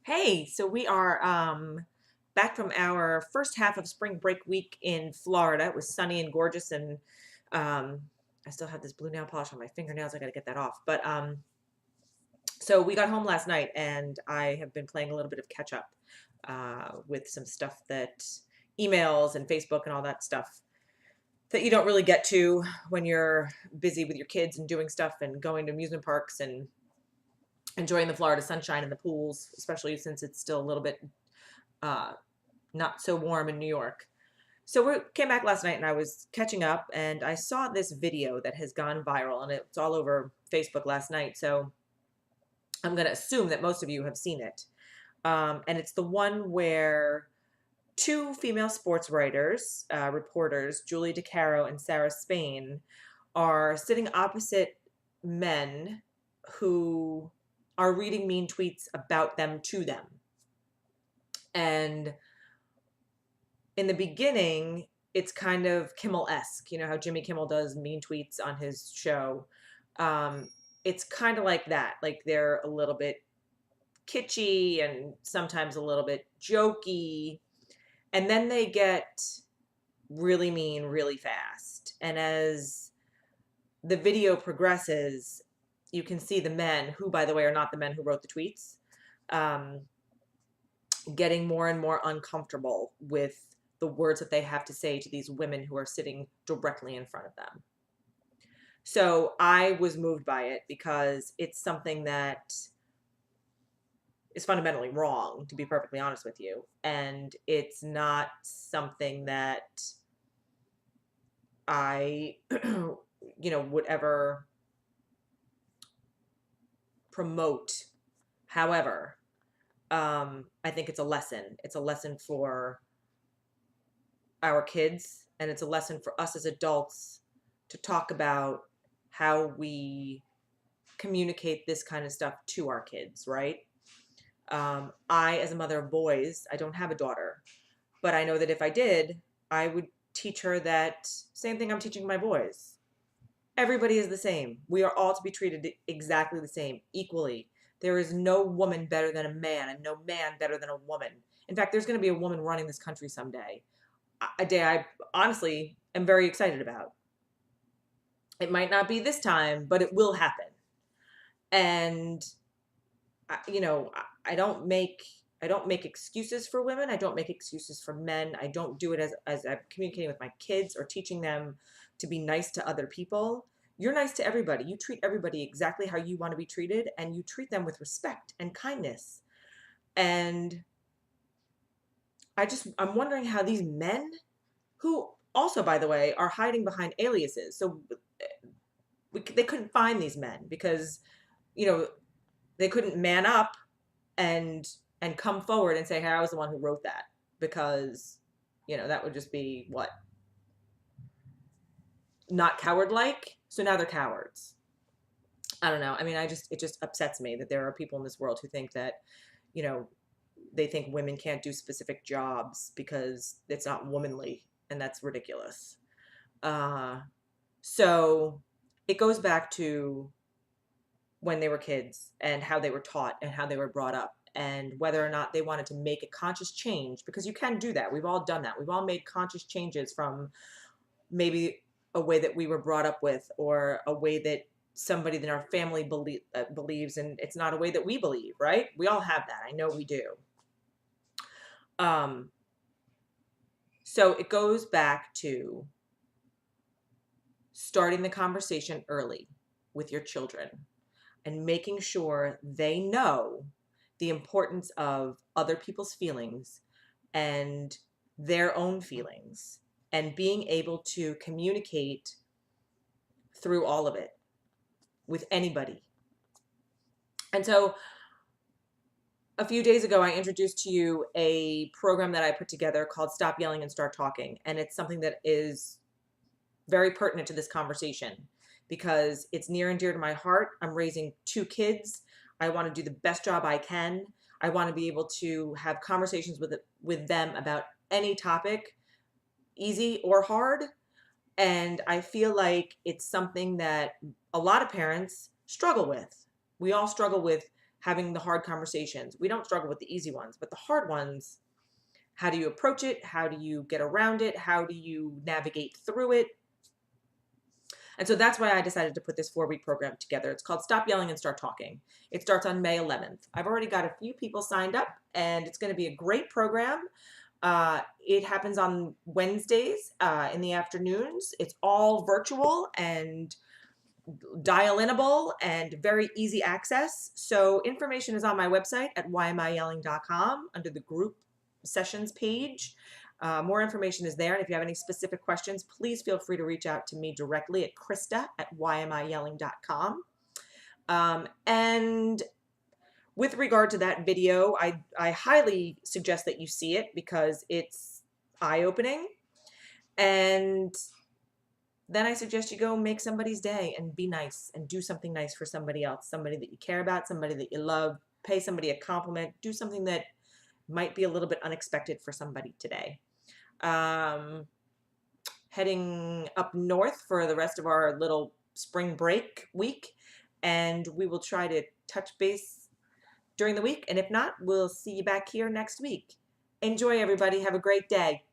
Hey, so we are back from our first half of spring break week in Florida. It was sunny and gorgeous, and um, I still have this blue nail polish on my fingernails. I got to get that off. But so we got home last night, and I have been playing a little bit of catch up with some stuff that emails and Facebook and all that stuff that you don't really get to when you're busy with your kids and doing stuff and going to amusement parks and enjoying the Florida sunshine and the pools, especially since it's still a little bit uh, not so warm in New York. So we came back last night and I was catching up and I saw this video that has gone viral and it's all over Facebook last night. So I'm going to assume that most of you have seen it. And it's the one where two female sports writers, reporters, Julie DeCaro and Sarah Spain, are sitting opposite men who are reading mean tweets about them to them. And in the beginning, it's kind of Kimmel-esque. You know how Jimmy Kimmel does mean tweets on his show. Um, it's kind of like that. Like they're a little bit kitschy and sometimes a little bit jokey. And then they get really mean really fast. And as the video progresses, you can see the men, who, by the way, are not the men who wrote the tweets, um, getting more and more uncomfortable with the words that they have to say to these women who are sitting directly in front of them. So I was moved by it because it's something that is fundamentally wrong, to be perfectly honest with you. And it's not something that I, would ever promote. However, I think it's a lesson. It's a lesson for our kids, and it's a lesson for us as adults to talk about how we communicate this kind of stuff to our kids, right? I, as a mother of boys, I don't have a daughter, but I know that if I did, I would teach her that same thing I'm teaching my boys. Everybody is the same. We are all to be treated exactly the same, equally. There is no woman better than a man and no man better than a woman. In fact, there's going to be a woman running this country someday, a day I honestly am very excited about. It might not be this time, but it will happen. And I don't make excuses for women. I don't make excuses for men. I don't do it as I'm communicating with my kids or teaching them to be nice to other people. You're nice to everybody. You treat everybody exactly how you want to be treated, and you treat them with respect and kindness. And I'm wondering how these men, who also, by the way, are hiding behind aliases. So they couldn't find these men because, you know, they couldn't man up and come forward and say, hey, I was the one who wrote that, because, that would just be what? Not coward-like. So now they're cowards. I don't know. I mean, it just upsets me that there are people in this world who think that, you know, they think women can't do specific jobs because it's not womanly, and that's ridiculous. Uh, so it goes back to when they were kids and how they were taught and how they were brought up and whether or not they wanted to make a conscious change, because you can do that. We've all done that. We've all made conscious changes from maybe a way that we were brought up with, or a way that somebody in our family believes, and it's not a way that we believe, right? We all have that. I know we do. Um, so it goes back to starting the conversation early with your children and making sure they know the importance of other people's feelings and their own feelings, and being able to communicate through all of it with anybody. And so a few days ago, I introduced to you a program that I put together called Stop Yelling and Start Talking. And it's something that is very pertinent to this conversation because it's near and dear to my heart. I'm raising two kids. I want to do the best job I can. I want to be able to have conversations with them about any topic, easy or hard. And I feel like it's something that a lot of parents struggle with. We all struggle with having the hard conversations. We don't struggle with the easy ones, but the hard ones, how do you approach it? How do you get around it? How do you navigate through it? And so that's why I decided to put this 4-week program together. It's called Stop Yelling and Start Talking. It starts on May 11th. I've already got a few people signed up, and it's going to be a great program. It happens on Wednesdays in the afternoons. It's all virtual and dial-inable and very easy access. So information is on my website at whyamiyelling.com under the group sessions page. More information is there, and if you have any specific questions, please feel free to reach out to me directly at krista@whyamiyelling.com. And with regard to that video, I highly suggest that you see it because it's eye-opening. And then I suggest you go make somebody's day and be nice and do something nice for somebody else, somebody that you care about, somebody that you love. Pay somebody a compliment. Do something that might be a little bit unexpected for somebody today. Heading up north for the rest of our little spring break week, and we will try to touch base during the week. And if not, we'll see you back here next week. Enjoy, everybody. Have a great day.